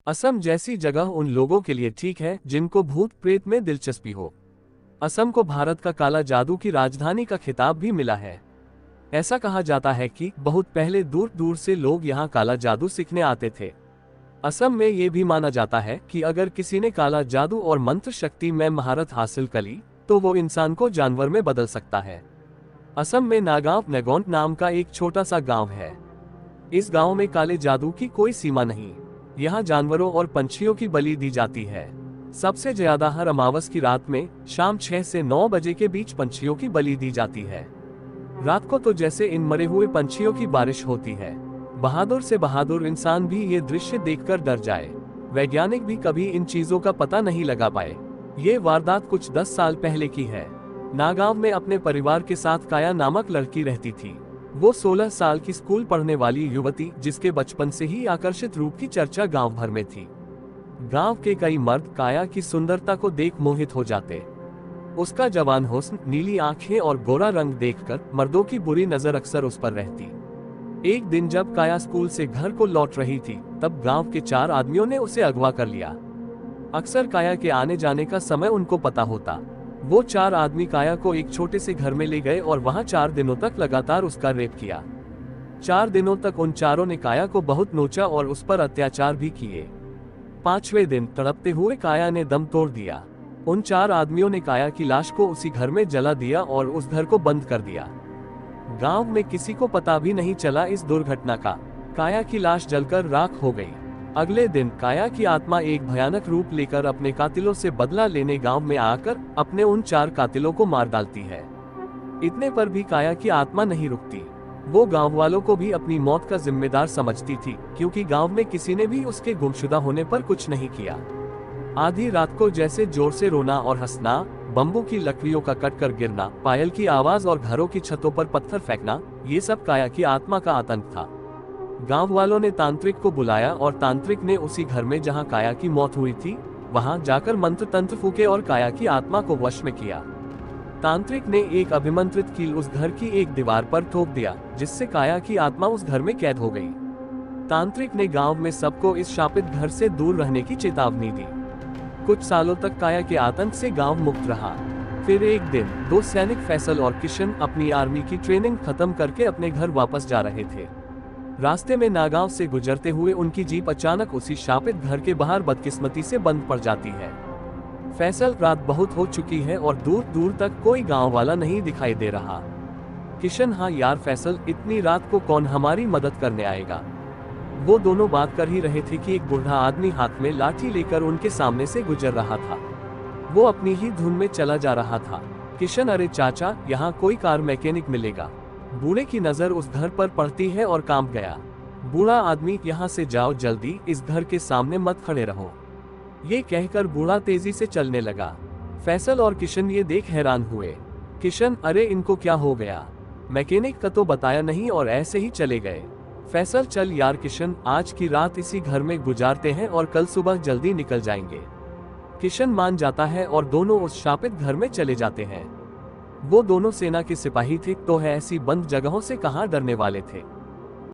असम जैसी जगह उन लोगों के लिए ठीक है जिनको भूत प्रेत में दिलचस्पी हो। असम को भारत का काला जादू की राजधानी का खिताब भी मिला है। ऐसा कहा जाता है कि बहुत पहले दूर दूर से लोग यहाँ काला जादू सीखने आते थे। असम में ये भी माना जाता है कि अगर किसी ने काला जादू और मंत्र शक्ति में महारत हासिल कर ली तो वो इंसान को जानवर में बदल सकता है। असम में नागांव नेगोंड नाम का एक छोटा सा गांव है। इस गांव में काले जादू की कोई सीमा नहीं। यहाँ जानवरों और पंछियों की बलि दी जाती है। सबसे ज्यादा हर अमावस की रात में शाम 6 से 9 बजे के बीच पंछियों की बलि दी जाती है। रात को तो जैसे इन मरे हुए पंछियों की बारिश होती है। बहादुर से बहादुर इंसान भी ये दृश्य देखकर डर जाए। वैज्ञानिक भी कभी इन चीजों का पता नहीं लगा पाए। ये वारदात कुछ 10 साल पहले की है। नागांव में अपने परिवार के साथ काया नामक लड़की रहती थी। वो 16 साल की स्कूल पढ़ने वाली युवती जिसके बचपन से ही आकर्षित रूप की चर्चा गांव भर में थी। गांव के कई मर्द काया की सुंदरता को देख मोहित हो जाते। उसका जवान हुस्न, नीली आंखें और गोरा रंग देखकर मर्दों की बुरी नजर अक्सर उस पर रहती। एक दिन जब काया स्कूल से घर को लौट रही थी तब गांव के 4 आदमियों ने उसे अगवा कर लिया। अक्सर काया के आने जाने का समय उनको पता होता। वो 4 आदमी काया को एक छोटे से घर में ले गए और वहां 4 दिनों तक लगातार उसका रेप किया। 4 दिनों तक उन चारों ने काया को बहुत नोचा और उस पर अत्याचार भी किए। 5वें दिन तड़पते हुए काया ने दम तोड़ दिया। उन 4 आदमियों ने काया की लाश को उसी घर में जला दिया और उस घर को बंद कर दिया। गांव में किसी को पता भी नहीं चला इस दुर्घटना का। काया की लाश जलकर राख हो गई। अगले दिन काया की आत्मा एक भयानक रूप लेकर अपने कातिलों से बदला लेने गांव में आकर अपने उन 4 कातिलों को मार डालती है। इतने पर भी काया की आत्मा नहीं रुकती। वो गांव वालों को भी अपनी मौत का जिम्मेदार समझती थी, क्योंकि गांव में किसी ने भी उसके गुमशुदा होने पर कुछ नहीं किया। आधी रात को जैसे जोर से रोना और हंसना, बम्बू की लकड़ियों का कटकर गिरना, पायल की आवाज और घरों की छतों पर पत्थर फेंकना, ये सब काया की आत्मा का आतंक था। गांव वालों ने तांत्रिक को बुलाया और तांत्रिक ने उसी घर में जहां काया की मौत हुई थी वहां जाकर मंत्र तंत्र फूके और काया की आत्मा को वश में किया। तांत्रिक ने एक अभिमंत्रित कील उस घर की एक दीवार पर ठोक दिया, जिससे काया की आत्मा उस घर में कैद हो गई। तांत्रिक ने गांव में सबको इस शापित घर से दूर रहने की चेतावनी दी। कुछ सालों तक काया के आतंक से गांव मुक्त रहा। फिर एक दिन 2 सैनिक फैसल और किशन अपनी आर्मी की ट्रेनिंग खत्म करके अपने घर वापस जा रहे थे। रास्ते में नागांव से गुजरते हुए उनकी जीप अचानक उसी शापित घर के बाहर बदकिस्मती से बंद पड़ जाती है। फैसल, रात बहुत हो चुकी है और दूर दूर तक कोई गांव वाला नहीं दिखाई दे रहा। किशन, हाँ यार फैसल, इतनी रात को कौन हमारी मदद करने आएगा। वो दोनों बात कर ही रहे थे कि एक बूढ़ा आदमी हाथ में लाठी लेकर उनके सामने से गुजर रहा था। वो अपनी ही धुन में चला जा रहा था। किशन, अरे चाचा, यहाँ कोई कार मैकेनिक मिलेगा। बूढ़े की नजर उस घर पर पड़ती है और कांप गया। बूढ़ा आदमी, यहाँ से जाओ जल्दी, इस घर के सामने मत खड़े रहो। ये कहकर बूढ़ा तेजी से चलने लगा। फैसल और किशन ये देख हैरान हुए। किशन, अरे इनको क्या हो गया, मैकेनिक का तो बताया नहीं और ऐसे ही चले गए। फैसल, चल यार किशन, आज की रात इसी घर में गुजारते हैं और कल सुबह जल्दी निकल जाएंगे। किशन मान जाता है और दोनों उस शापित घर में चले जाते हैं। वो दोनों सेना के सिपाही थे तो है ऐसी बंद जगहों से कहां डरने वाले थे।